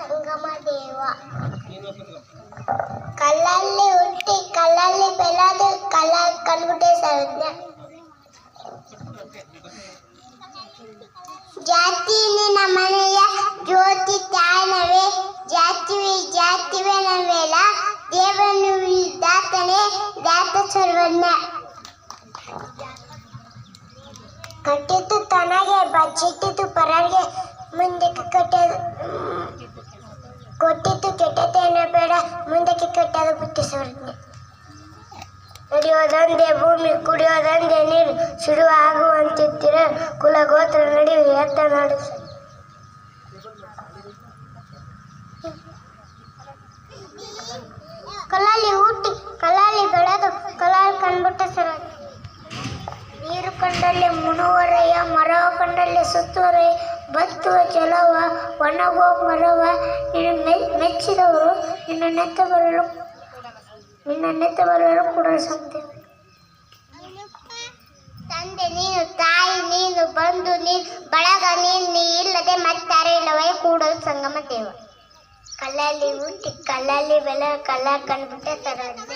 ಸಂಗಮ ದೇವ ಕಲ್ಲಲ್ಲಿ ಹುಟ್ಟಿ ಕಲ್ಲಲ್ಲಿ ಬೆಳೆದು ಕಲ್ಲಲ್ಲಿ ಕಂಡುಬಿಟ್ಟೆ ಸರ್ವಜ್ಞ ಜಾತಿ ನಿನ್ನ ಮನೆಯ ಜ್ಯೋತಿ ತಾನವೇ ಜಾತಿವೆ ನವೇಲ ದೇವನು ದಾತನೇ ದಾತ ಸರ್ವಜ್ಞ ಕಟ್ಟಿದ್ದು ತನಗೆ ಬಚ್ಚಿಟ್ಟಿದ್ದು ಪರರಿಗೆ ಮುಂದಕ್ಕೆ ಕೊಟ್ಟಿದ್ದು ಕೆಟ್ಟದೇನ ಬೇಡ ಮುಂದಕ್ಕೆ ಕೆಟ್ಟದು ಬುದ್ಧಿ ಸರ್ವಜ್ಞ ನಡೆಯೋದಂದೆ ಭೂಮಿ ಕುಡಿಯೋದಂದೆ ನೀರು ಸುಡುವ ಆಗುವಂತಿದ್ದಿರ ಕುಲಗೋತ್ರ ನಡೆಯುವ ಎತ್ತ ನಾಡು ಕಲ್ಲಲ್ಲಿ ಹುಟ್ಟಿ ಕಲ್ಲಲ್ಲಿ ಬೆಳೆದು ಕಲ್ಲಲ್ಲಿ ಕಂಡುಬಿಟ್ಟ ಸರ್ವಜ್ಞ ನೀರು ಕಂಡಲ್ಲಿ ಮುಣುವರೆಯ ಮರವ ಕಂಡಲ್ಲಿ ಸುತ್ತುವರೆಯ ಬತ್ತುವ ಜಲವ ಒಣಗುವ ಮರವ ನಿನ್ನ ಮೆಚ್ಚಿದವರು ನಿನ್ನ ನೆತ್ತ ಬರಲು ಕೂಡ ಸಂತೇವೆ ತಂದೆ ನೀನು ತಾಯಿ ನೀನು ಬಂಧು ನೀನು ಬಳಗ ನೀನು ಇಲ್ಲದೆ ಮತ್ತಾರು ಇಲ್ಲವೇ ಕೂಡಲು ಸಂಗಮ ದೇವ ಕಲ್ಲಲ್ಲಿ ಹುಟ್ಟಿ ಕಲ್ಲಲ್ಲಿ ಬೆಲೆ ಕಲ್ಲ ಕಂಡುಬಿಟ್ಟೆ ಸರ್ವಜ್ಞ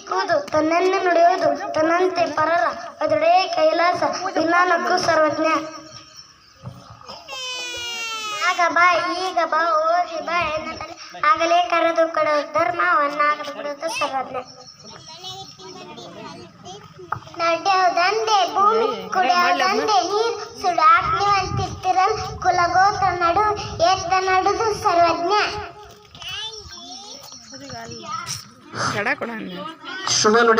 ಕೂದು ತನ್ನನ್ನು ನುಡಿಯೋದು ತನ್ನಂತೆ ಪರರ ಅದೊಡೆ ಕೈಲಾಸ ವಿಜ್ಞಾನಕ್ಕೂ ಸರ್ವಜ್ಞ ಆಗ ಬಾ ಈಗ ಬಾ ಹೋಗಿ ಬಾ ಎನ್ನುತ್ತಾನೆ ಆಗಲೇ ಕರೆದು ಕೊಡುವ ಧರ್ಮವನ್ನಾಗದು ಬಿಡುವುದು ಸರ್ವಜ್ಞ ನಡೆಯೋದಂದೆ ಭೂಮಿ ಕುಡಿಯೋದಂದೆ ನೀರು ಸುಡು ಅಗ್ನಿವಂತಿತ್ತಿರಲ್ ಕುಲಗೋತ್ರ ನಡು ಎತ್ತ ನಡುದು ಸರ್ವಜ್ಞ ಶುಭ